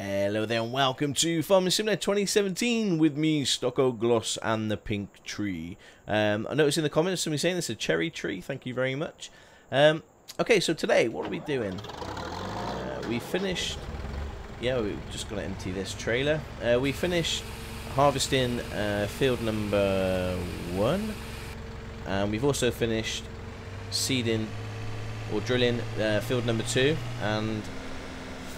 Hello there and welcome to Farming Simulator 2017 with me, Stockoglaws and the pink tree. I noticed in the comments somebody saying this is a cherry tree, thank you very much. Okay, so today, what are we doing? We finished, we're just going to empty this trailer. We finished harvesting field number 1, and we've also finished seeding or drilling field number 2 and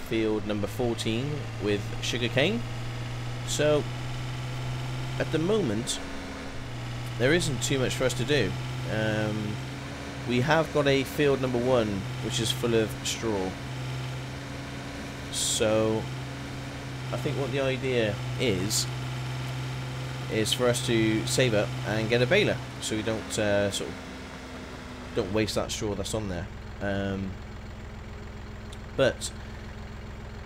field number 14 with sugarcane. So at the moment there isn't too much for us to do. We have got a field number 1 which is full of straw, so I think what the idea is for us to save up and get a baler so we don't don't waste that straw that's on there. But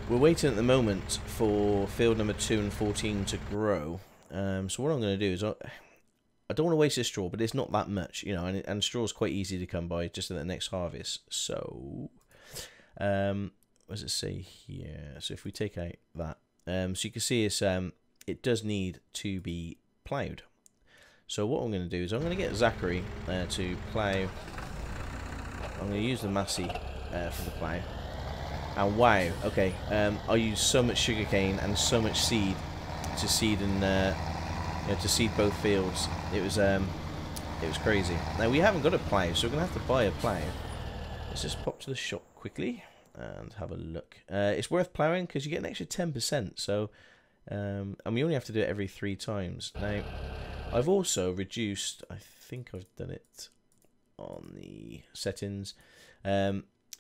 we're waiting at the moment for field number 2 and 14 to grow. So what I'm going to do is, I don't want to waste this straw, but it's not that much, you know, and straw is quite easy to come by just in the next harvest. So, what does it say here? So if we take out that, so you can see it's, it does need to be ploughed. So what I'm going to do is I'm going to get Zachary to plough. I'm going to use the Massey for the plough. And wow, okay, I used so much sugarcane and so much seed to seed and to seed both fields. It was crazy. Now we haven't got a plough, so we're gonna have to buy a plough. Let's just pop to the shop quickly and have a look. It's worth ploughing because you get an extra 10%. So, and we only have to do it every 3 times. Now, I've also reduced. I think I've done it on the settings.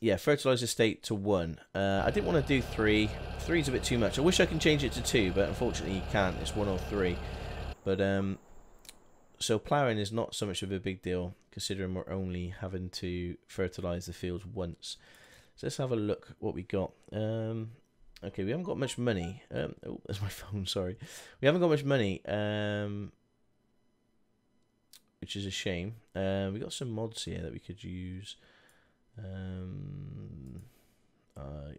Yeah, fertilizer state to 1. I didn't want to do 3. 3 is a bit too much. I wish I can change it to 2, but unfortunately you can't. It's 1 or 3. But so ploughing is not so much of a big deal, considering we're only having to fertilize the fields once. So let's have a look what we got. Okay, we haven't got much money. Oh, there's my phone. Sorry, we haven't got much money, which is a shame. We got some mods here that we could use.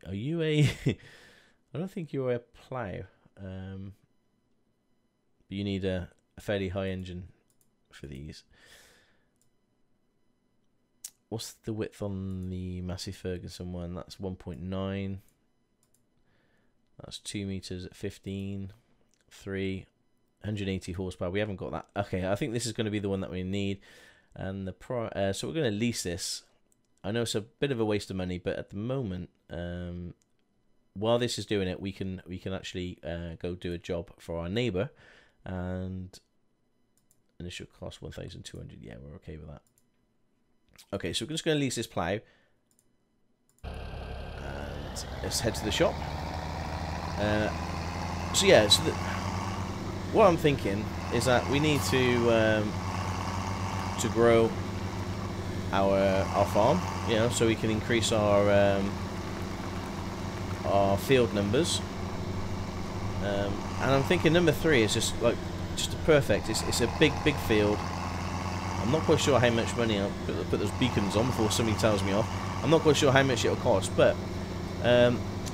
Are you a I don't think you're a plough, but you need a fairly high engine for these. What's the width on the Massey Ferguson one? That's 1.9. That's 2 meters at 15. 180 horsepower. We haven't got that. Okay, I think this is going to be the one that we need. And the so we're going to lease this. I know it's a bit of a waste of money, but at the moment, while this is doing it, we can actually go do a job for our neighbour, and it should cost 1,200. Yeah, we're okay with that. Okay, so we're just going to lease this plough, and let's head to the shop. So yeah, so what I'm thinking is that we need to grow our farm, you know, so we can increase our field numbers. And I'm thinking number 3 is just a perfect. It's a big field. I'm not quite sure how much money. I'll put those beacons on before somebody tells me off. I'm not quite sure how much it'll cost, but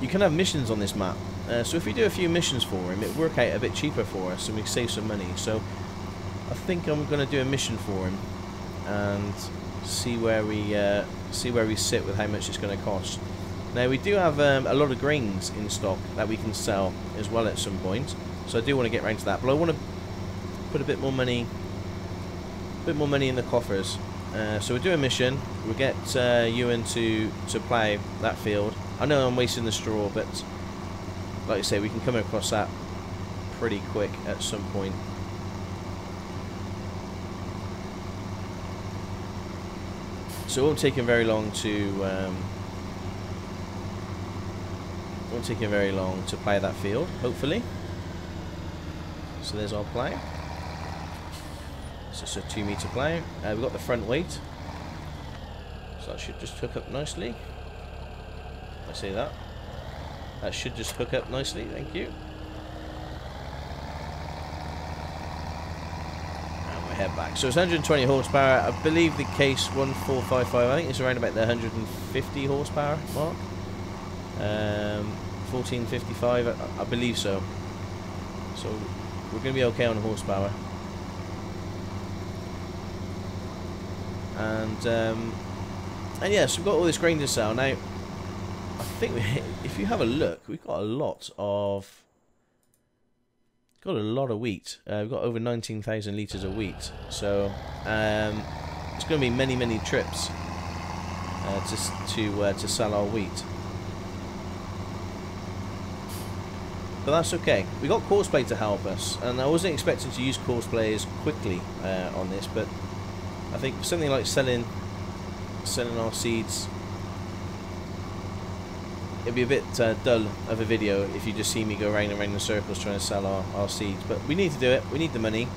you can have missions on this map. So if we do a few missions for him, it'll work out a bit cheaper for us, and we save some money. So I think I'm going to do a mission for him and see where we sit with how much it's going to cost. Now we do have a lot of grains in stock that we can sell as well at some point, so I do want to get around to that. But I want to put a bit more money in the coffers. So we'll do a mission. We'll get Ewan to plough that field. I know I'm wasting the straw, but like I say, we can come across that pretty quick at some point. So it won't take him very long to plough that field, hopefully. So there's our plough. It's just a 2 meter plough. We've got the front weight, so that should just hook up nicely. I say that. That should just hook up nicely. Thank you. Head back. So it's 120 horsepower. I believe the case 1455, I think it's around about the 150 horsepower mark. 1455, I believe so. So we're going to be okay on horsepower. And yes, we've got all this grain to sell now. I think if you have a look, we've got a lot of wheat. We've got over 19,000 litres of wheat. So it's going to be many trips to sell our wheat. But that's okay. We got Courseplay to help us, and I wasn't expecting to use Courseplay as quickly on this, but I think something like selling our seeds, it'd be a bit dull of a video if you just see me go round and round in circles trying to sell our seeds. But we need to do it. We need the money,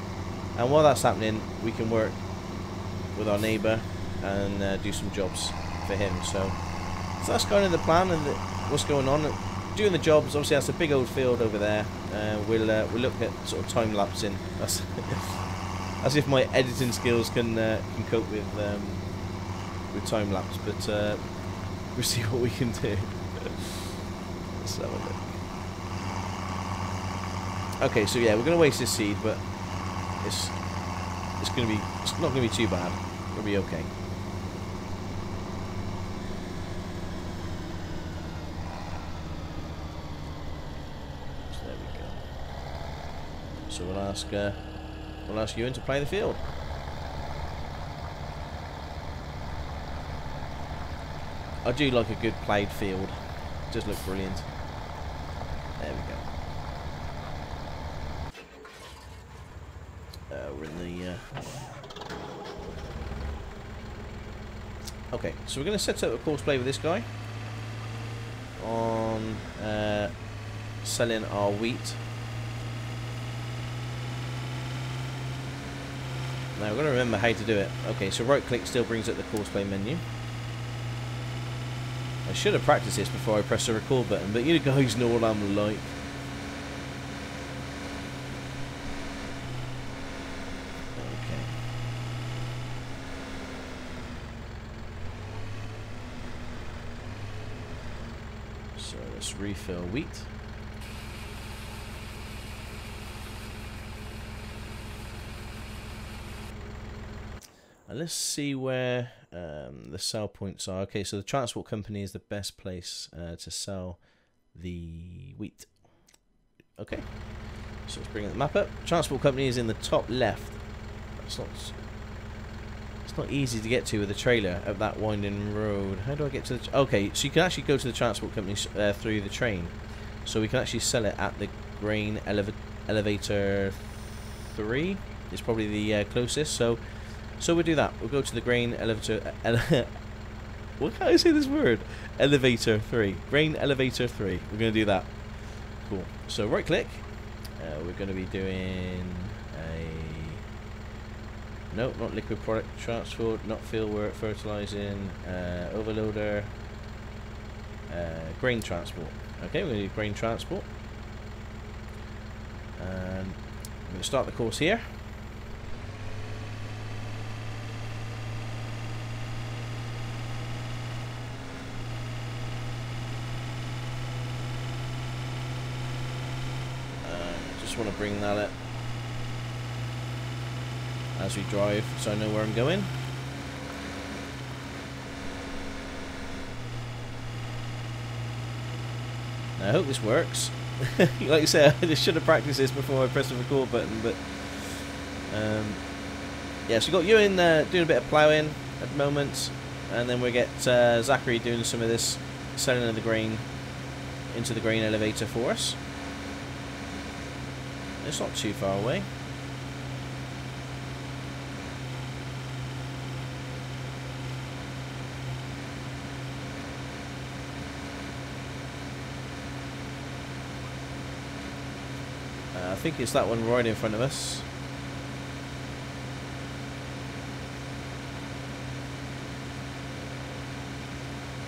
and while that's happening, we can work with our neighbour and do some jobs for him. So that's kind of the plan and what's going on. Doing the jobs. Obviously, that's a big old field over there. We'll look at sort of time lapsing. That's as if my editing skills can cope with time lapse, but we'll see what we can do. Let's have a look. Okay, so yeah, we're gonna waste this seed, but it's not gonna be too bad. It'll be okay. So there we go. So we'll ask Ewan to play the field. I do like a good played field. It does look brilliant. There we go. We're in the... Okay, so we're going to set up a Courseplay with this guy on selling our wheat. Now we're going to remember how to do it. Okay, so right click still brings up the Courseplay menu. I should have practiced this before I press the record button, but you guys know what I'm like. Okay. So let's refill wheat. And let's see where the sell points are. Okay, so the transport company is the best place to sell the wheat. Okay, so let's bring the map up. Transport company is in the top left. It's not easy to get to with a trailer up that winding road. How do I get to the... Okay, so you can actually go to the transport company through the train. So we can actually sell it at the grain elevator 3. It's probably the closest. So we'll do that. We'll go to the grain elevator... what can I say this word? Elevator 3. Grain elevator 3. We're going to do that. Cool. So right click. We're going to be doing a... No, not liquid product transport, not field work, fertilizing, overloader, grain transport. Okay, we're going to do grain transport. And I'm going to start the course here. Just want to bring that up as we drive so I know where I'm going. Now, I hope this works. Like I said, I just should have practiced this before I pressed the record button, but yeah, so we've got Ewan doing a bit of ploughing at the moment, and then we'll get Zachary doing some of this selling of the grain into the grain elevator for us. It's not too far away. I think it's that one right in front of us.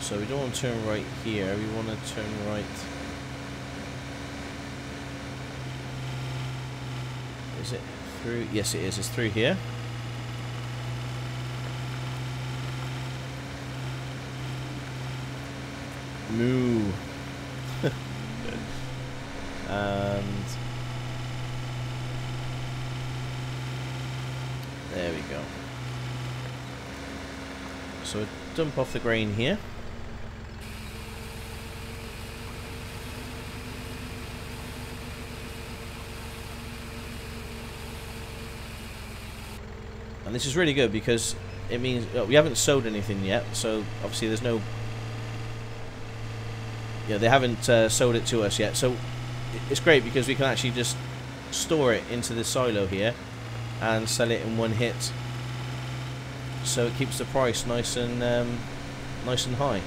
So we don't want to turn right here, we want to turn right. Is it through? Yes, it is. It's through here. Moo. And there we go. So we'll dump off the grain here. And this is really good because it means we haven't sowed anything yet, so obviously there's no... Yeah, they haven't sold it to us yet, so it's great because we can actually just store it into the silo here and sell it in one hit. So it keeps the price nice and high.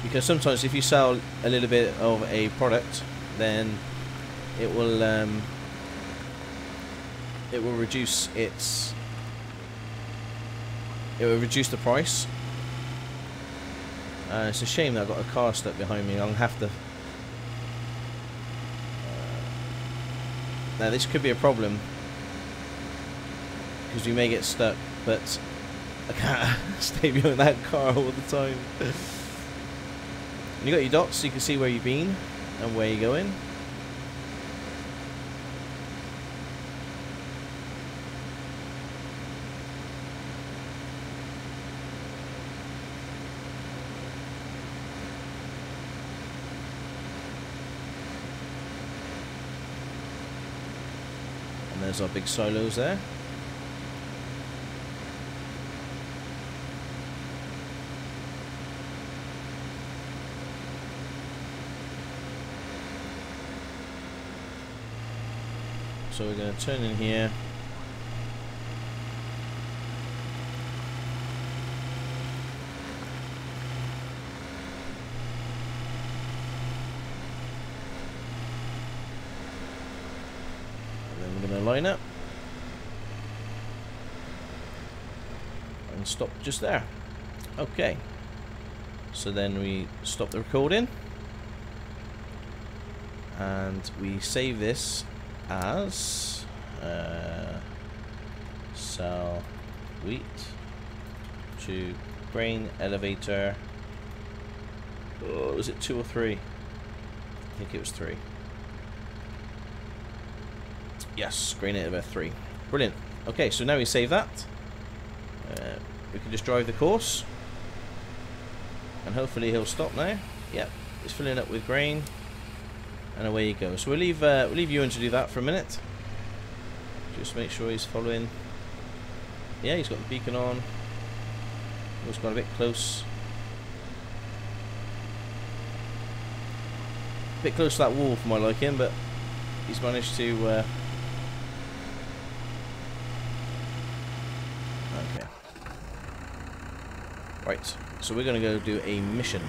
Because sometimes if you sell a little bit of a product, then it will reduce its... It will reduce the price. It's a shame that I've got a car stuck behind me. I'm going to have to... now this could be a problem, because we may get stuck, but I can't stay behind that car all the time. You got your dots so you can see where you've been and where you're going. And there's our big silos there. So we're going to turn in here. And then we're going to line up. And stop just there. Okay. So then we stop the recording. And we save this as sell wheat to grain elevator. Oh, was it 2 or 3? I think it was 3. Yes, grain elevator 3. Brilliant. Okay, so now we save that. We can just drive the course, and hopefully he'll stop now. Yep, it's filling up with grain. And away you go. So we'll leave Ewan to do that for a minute. Just make sure he's following. Yeah, he's got the beacon on. He's got a bit close. A bit close to that wall for my liking, but he's managed to... Okay. Right, so we're going to go do a mission.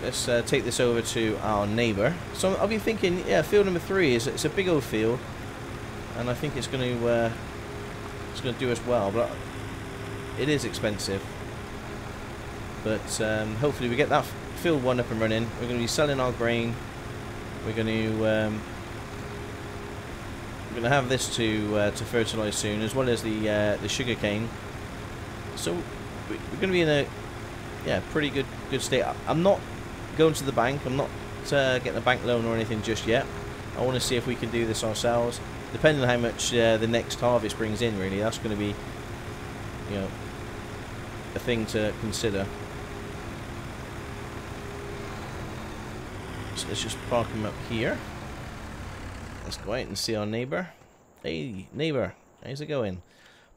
Let's take this over to our neighbour. So I've been thinking, yeah, field number 3 it's a big old field, and I think it's going to do us well. But it is expensive. But hopefully we get that field 1 up and running. We're going to be selling our grain. We're going to have this to fertilise soon, as well as the sugarcane. So we're going to be in a pretty good state. I'm not going to the bank. I'm not getting a bank loan or anything just yet. I want to see if we can do this ourselves, depending on how much the next harvest brings in. Really, that's going to be, you know, a thing to consider. So let's just park him up here. Let's go out and see our neighbour. Hey, neighbour, how's it going?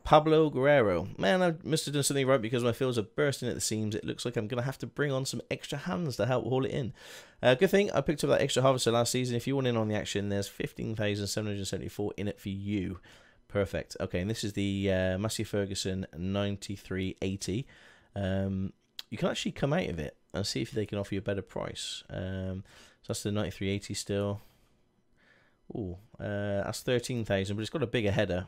Pablo Guerrero. Man, I must have done something right because my fields are bursting at the seams. It looks like I'm going to have to bring on some extra hands to help haul it in. Good thing I picked up that extra harvester last season. If you want in on the action, there's 15,774 in it for you. Perfect. Okay, and this is the Massey Ferguson 9380. You can actually come out of it and see if they can offer you a better price. So that's the 9380 still. Ooh, that's 13,000, but it's got a bigger header.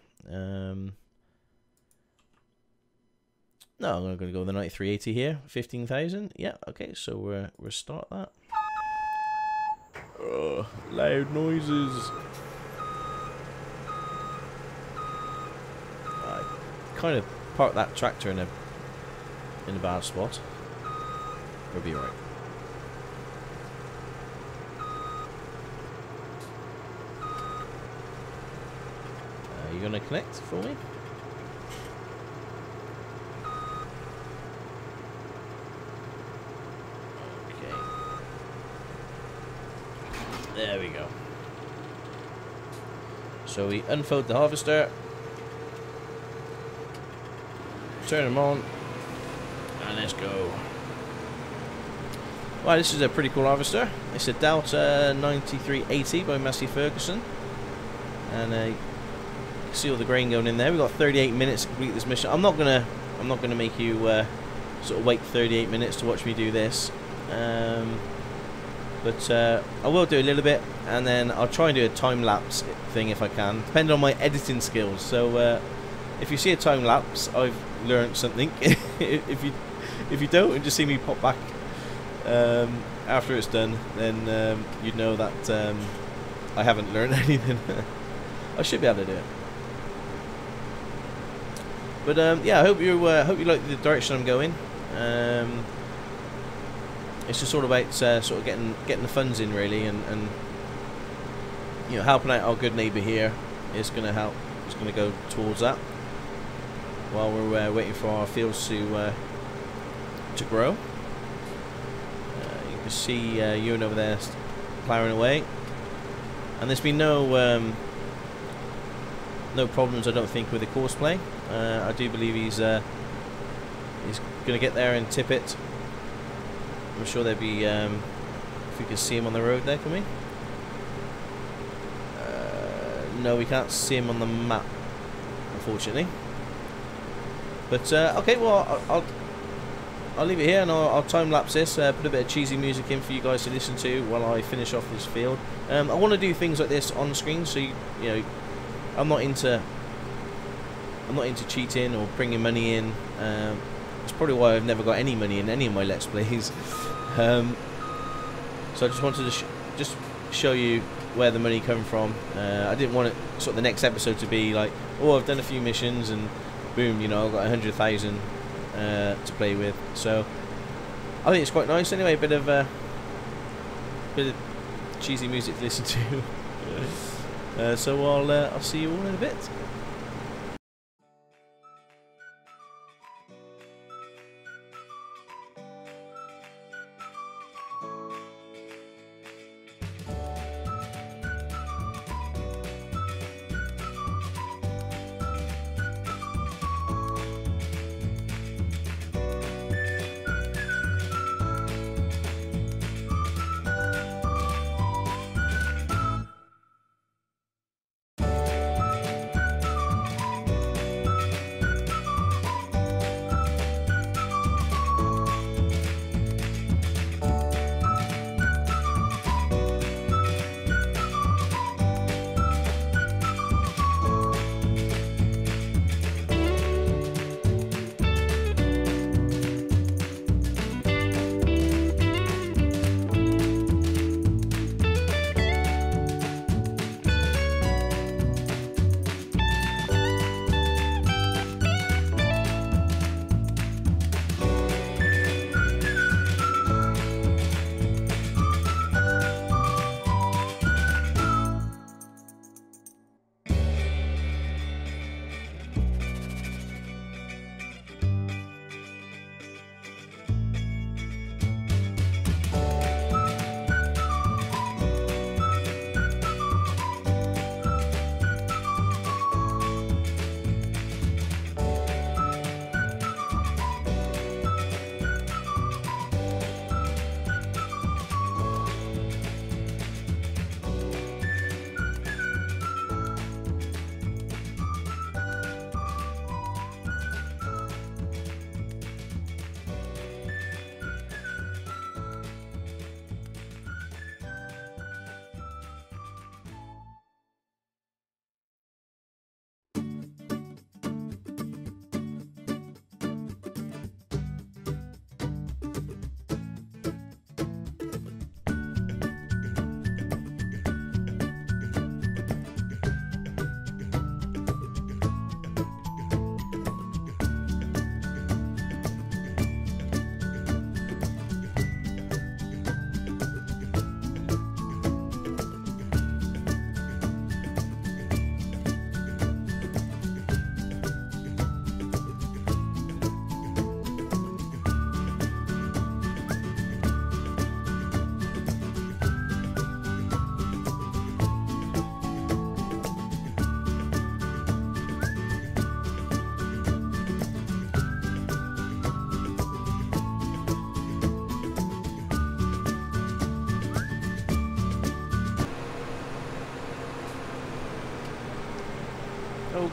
No, I'm going to go with the 9380 here. 15,000. Yeah, okay, so we'll start that. Oh, loud noises. I kind of parked that tractor in a bad spot. We'll be alright. You gonna connect for me? Okay. There we go. So we unfold the harvester, turn them on, and let's go. Wow, this is a pretty cool harvester. It's a Delta 9380 by Massey Ferguson, and you can see all the grain going in there. We've got 38 minutes to complete this mission. I'm not gonna make you sort of wait 38 minutes to watch me do this, but I will do a little bit, and then I'll try and do a time lapse thing if I can, depending on my editing skills. So if you see a time lapse, I've learned something. if you don't, and just see me pop back after it's done, then you'd know that I haven't learned anything. I should be able to do it. But yeah, I hope you like the direction I'm going. It's just all about sort of getting the funds in, really, and you know, helping out our good neighbour here is going to help. It's going to go towards that while we're waiting for our fields to grow. You can see Ewan over there ploughing away, and there's been no problems, I don't think, with the course play. I do believe he's going to get there and tip it. I'm sure there'd be if we can see him on the road there, can we? No, we can't see him on the map, unfortunately. But okay, well, I'll leave it here, and I'll time lapse this. Put a bit of cheesy music in for you guys to listen to while I finish off this field. I want to do things like this on screen, so you know, I'm not into cheating or bringing money in. It's probably why I've never got any money in any of my Let's Plays. So I just wanted to just show you where the money come from. I didn't want it, sort of the next episode to be like, oh, I've done a few missions and boom, you know, I've got 100,000 to play with. So I think it's quite nice anyway. A bit of cheesy music to listen to. So I'll see you all in a bit.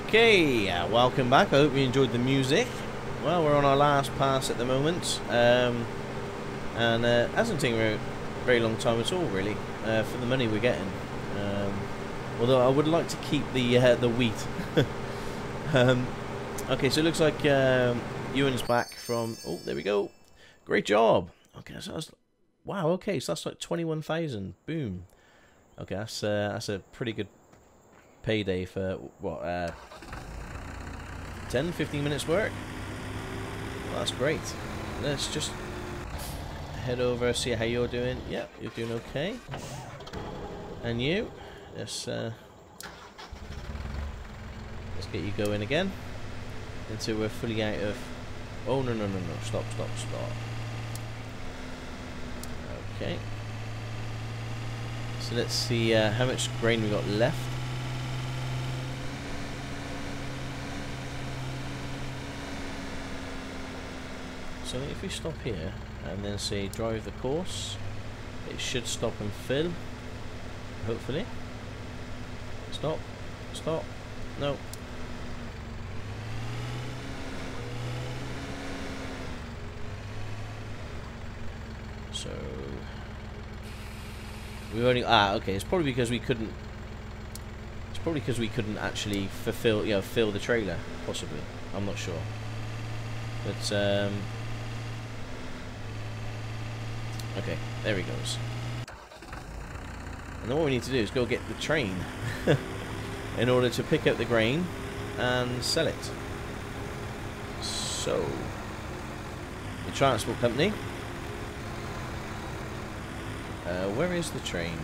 Okay, welcome back. I hope you enjoyed the music. Well, we're on our last pass at the moment, and hasn't taken a very long time at all, really, for the money we're getting. Although I would like to keep the wheat. Okay, so it looks like Ewan's back from. Oh, there we go. Great job. Okay, so that's, wow. Okay, so that's like 21,000. Boom. Okay, that's a pretty good payday for what 10, 15 minutes work. Well, that's great. Let's just head over, see how you're doing. Yep, you're doing okay. And you, let's get you going again until we're fully out of. Oh no! Stop! Okay. So let's see how much grain we got left. So if we stop here and then say drive the course, it should stop and fill. Hopefully. Stop. No. So we only okay. It's probably because we couldn't. It's probably because we couldn't actually fulfill, fill the trailer. Possibly, I'm not sure. But okay, there he goes. And then what we need to do is go get the train in order to pick up the grain and sell it. So the transport company. Where is the train?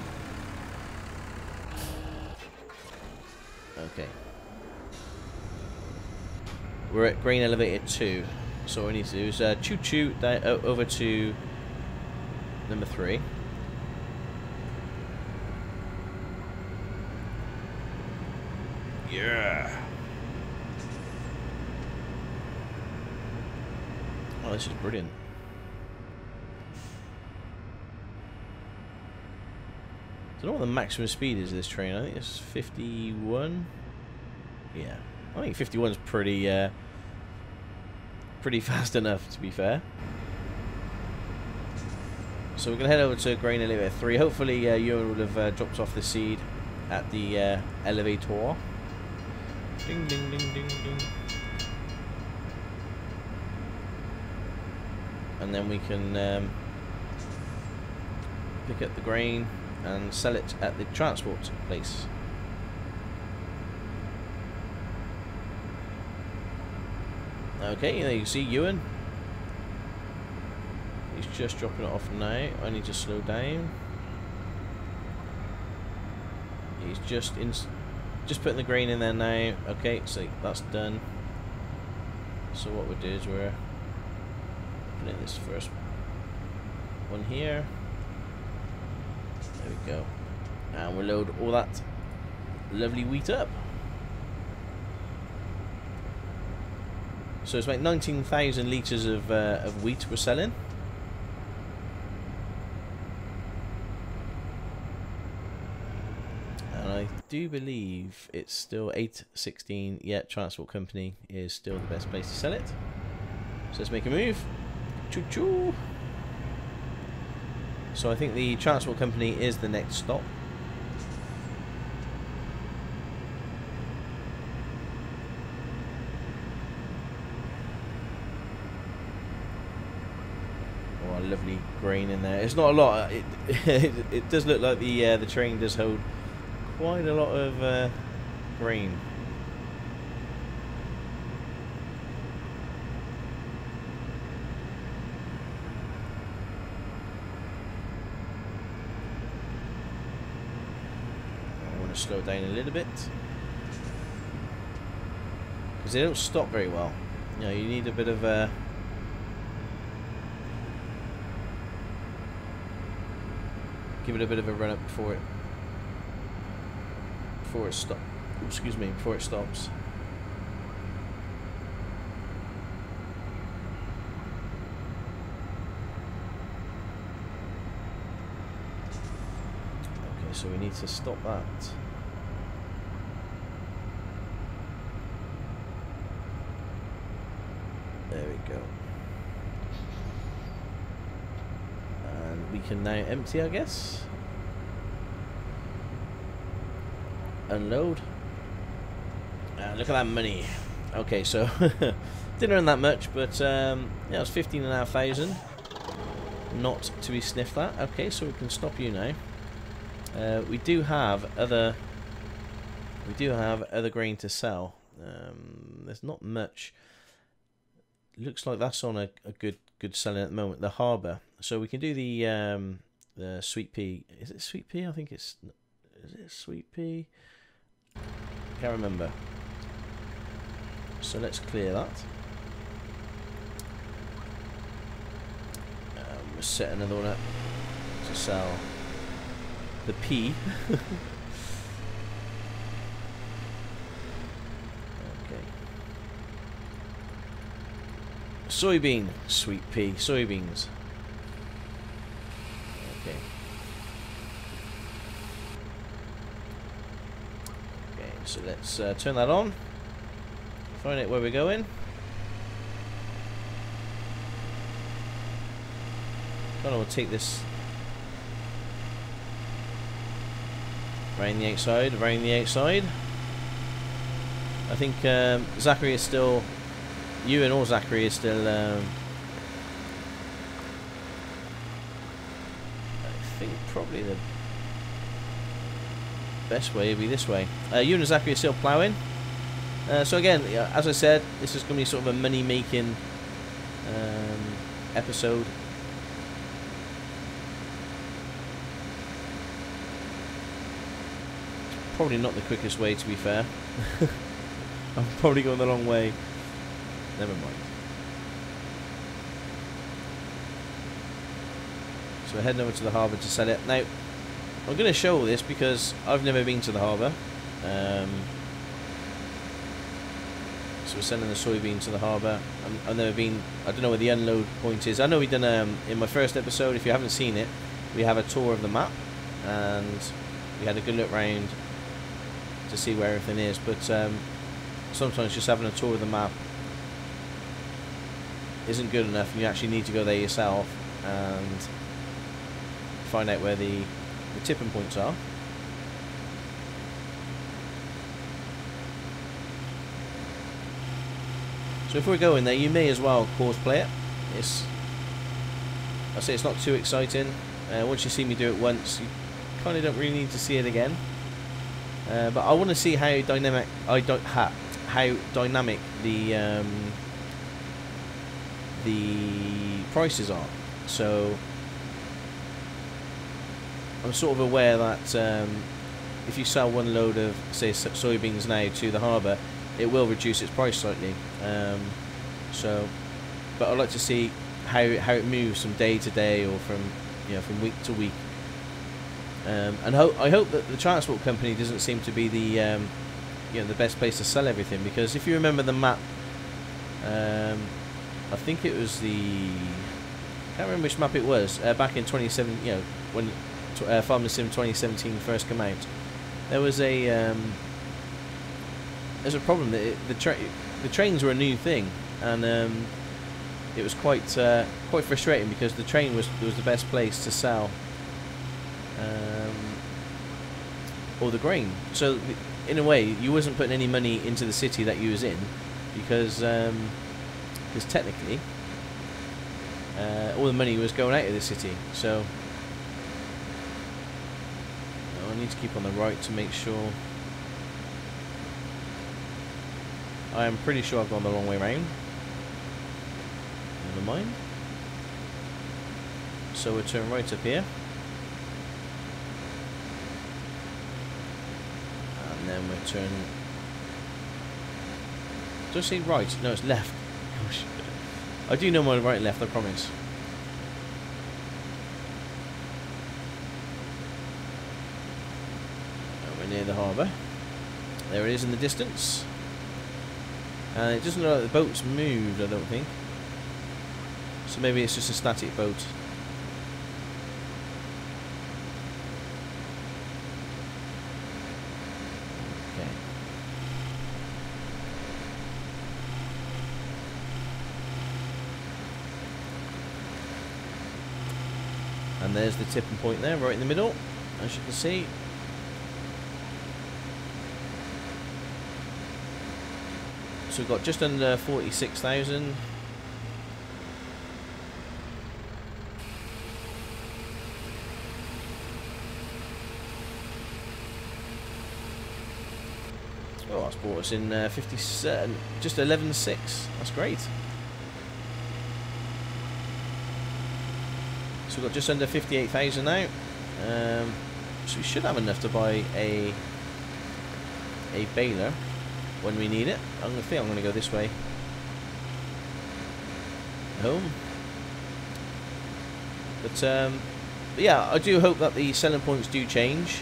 Okay. We're at grain elevator 2. So what we need to do is choo-choo over to number 3. Yeah. Oh, this is brilliant. I don't know what the maximum speed is of this train. I think it's 51. Yeah, I think 51 is pretty fast enough, to be fair. So we're gonna head over to grain elevator 3. Hopefully, Ewan would have dropped off the seed at the elevator. Ding ding ding ding ding. And then we can pick up the grain and sell it at the transport place. Okay, there you see Ewan. He's just dropping it off now. I need to slow down. He's just putting the grain in there now. Okay, so that's done. So what we'll do is we're putting this first one here. There we go. And we'll load all that lovely wheat up. So it's like 19,000 litres of wheat we're selling. And I do believe it's still 8.16. Yeah, transport company is still the best place to sell it. So let's make a move. Choo-choo! So I think the transport company is the next stop. Oh, lovely grain in there. It's not a lot. It does look like the train does hold quite a lot of grain. Slow down a little bit because they don't stop very well. You know, you need a bit of give it a bit of a run up before it stops. Excuse me, before it stops. Okay, so we need to stop that. There we go. And we can now empty, I guess. Unload. Look at that money. Okay, so didn't earn that much, but yeah, it was 15,500. Not to be sniffed at. Okay, so we can stop you now. We do have other grain to sell. There's not much. Looks like that's on a good selling at the moment. The harbour. So we can do the sweet pea. Is it sweet pea? I think it's. Is it sweet pea? Can't remember. So let's clear that. We'll set another one up to sell the pea. Okay. Soybean, sweet pea, soybeans. Okay. Okay, so let's turn that on. Find out where we're going. Kind of will take this around the outside, around the outside. I think Zachary is still, Ewan or Zachary is still, I think probably the best way would be this way. Ewan and Zachary are still ploughing. So again, as I said, this is going to be sort of a money-making episode. Probably not the quickest way, to be fair. I'm probably going the long way. Never mind. So we're heading over to the harbour to sell it. Now, I'm going to show all this because I've never been to the harbour. So we're sending the soybean to the harbour. I've never been. I don't know where the unload point is. I know we done in my first episode. If you haven't seen it, we have a tour of the map, and we had a good look round to see where everything is. But sometimes just having a tour of the map isn't good enough, and you actually need to go there yourself and find out where the tipping points are. So if we're going there, you may as well cosplay it. I say it's not too exciting. Once you see me do it once, you kind of don't really need to see it again. But I want to see how dynamic the prices are. So I'm sort of aware that if you sell one load of, say, soybeans now to the harbour, it will reduce its price slightly. But I'd like to see how it moves from day to day, or from week to week. And I hope that the transport company doesn't seem to be the the best place to sell everything, because if you remember the map, I think it was I can't remember which map it was, back in 2017, when Farming Sim 2017 first came out. There's a problem that the trains were a new thing, and it was quite frustrating because the train was the best place to sell all the grain. So in a way, you wasn't putting any money into the city that you was in, because technically all the money was going out of the city. So I need to keep on the right to make sure. I am pretty sure I've gone the wrong way round. Never mind. So we'll turn right up here. And then we'll turn... Do I say right? No, it's left. Gosh. I do know my right and left, I promise. And we're near the harbour. There it is in the distance. And it doesn't look like the boat's moved, I don't think. So maybe it's just a static boat. Okay. And there's the tipping point there, right in the middle, as you can see. So we've got just under 46,000. Oh, that's brought us in 57, just 11.6. That's great. So we've got just under 58,000 now. So we should have enough to buy a baler when we need it. I think I'm going to go this way home. But yeah, I do hope that the selling points do change.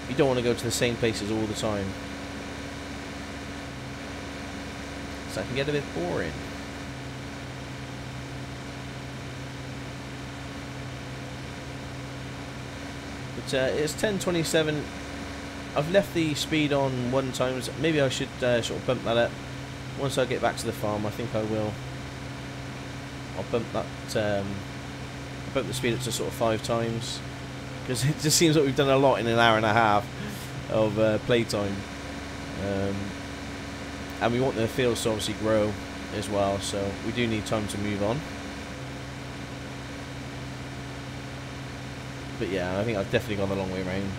You don't want to go to the same places all the time, so that can get a bit boring. But it's 10:27. I've left the speed on 1 times. Maybe I should sort of bump that up once I get back to the farm. I think I will. I'll bump that. Bump the speed up to sort of 5 times, because it just seems like we've done a lot in an hour and a half of playtime. And we want the fields to obviously grow as well, so we do need time to move on. But yeah, I think I've definitely gone the long way around.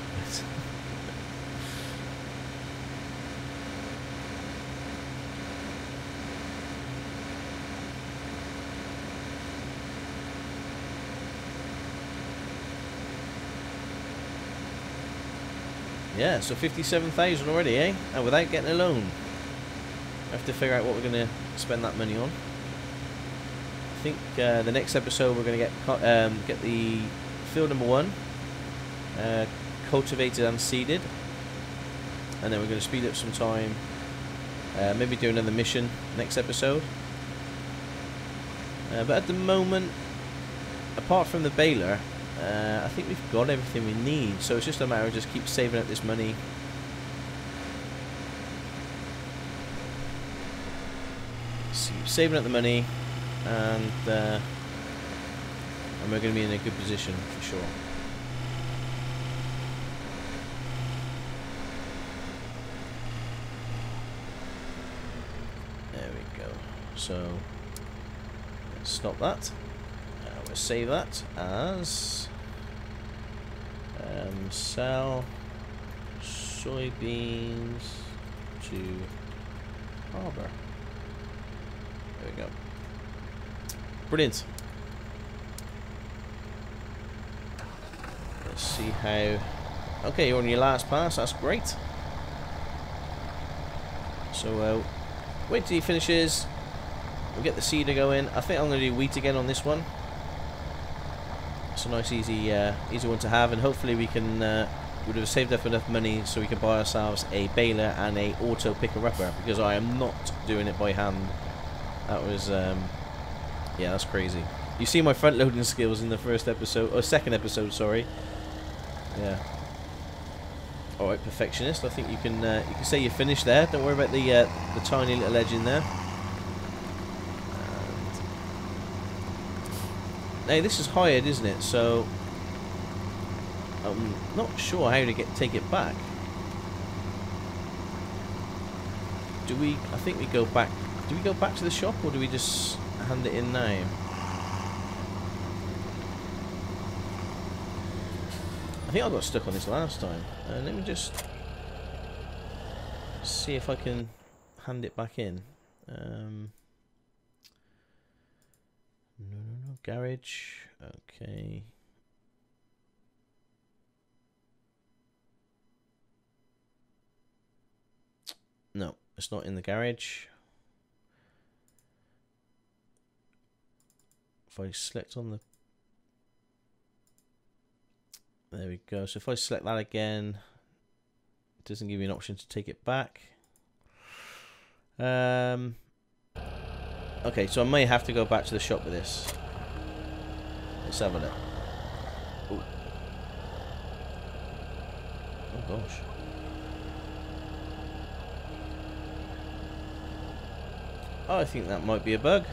Yeah, so 57,000 already, eh? And without getting a loan. I have to figure out what we're going to spend that money on. I think the next episode we're going to get the field number 1 cultivated and seeded, and then we're going to speed up some time. Maybe do another mission next episode. But at the moment, apart from the baler, I think we've got everything we need, so it's just a matter of just keep saving up this money. So keep saving up the money, and we're going to be in a good position for sure. There we go. So let's stop that. We'll save that as sell soybeans to harbour. There we go. Brilliant. Let's see how. Okay, you're on your last pass. That's great. So wait till he finishes. We'll get the seeder going. I think I'm going to do wheat again on this one. It's a nice, easy one to have, and hopefully we can would have saved up enough money so we can buy ourselves a baler and a auto picker-upper, because I am not doing it by hand. That was yeah, that's crazy. You see my front loading skills in the first episode, or second episode, sorry. Yeah. All right, perfectionist. I think you can say you're finished there. Don't worry about the tiny little edge in there. Now this is hired, isn't it? So I'm not sure how to take it back. Do we? I think we go back. Do we go back to the shop, or do we just hand it in now? I think I got stuck on this last time. Let me just see if I can hand it back in. No, garage. Okay. No, it's not in the garage. If I select on the... There we go. So if I select that again, it doesn't give me an option to take it back. Okay, so I may have to go back to the shop with this. Let's have a look. Ooh. Oh gosh. Oh, I think that might be a bug.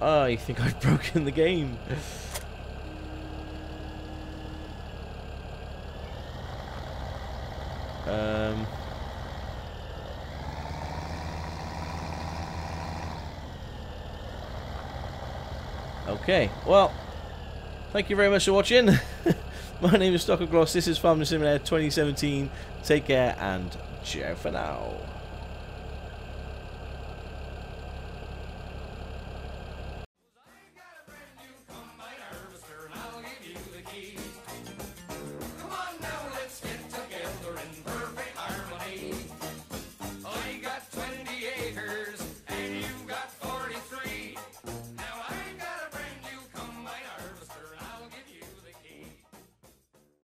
I think I've broken the game. Okay, well, thank you very much for watching. My name is Stockoglaws. This is Farming Simulator 2017. Take care and ciao for now.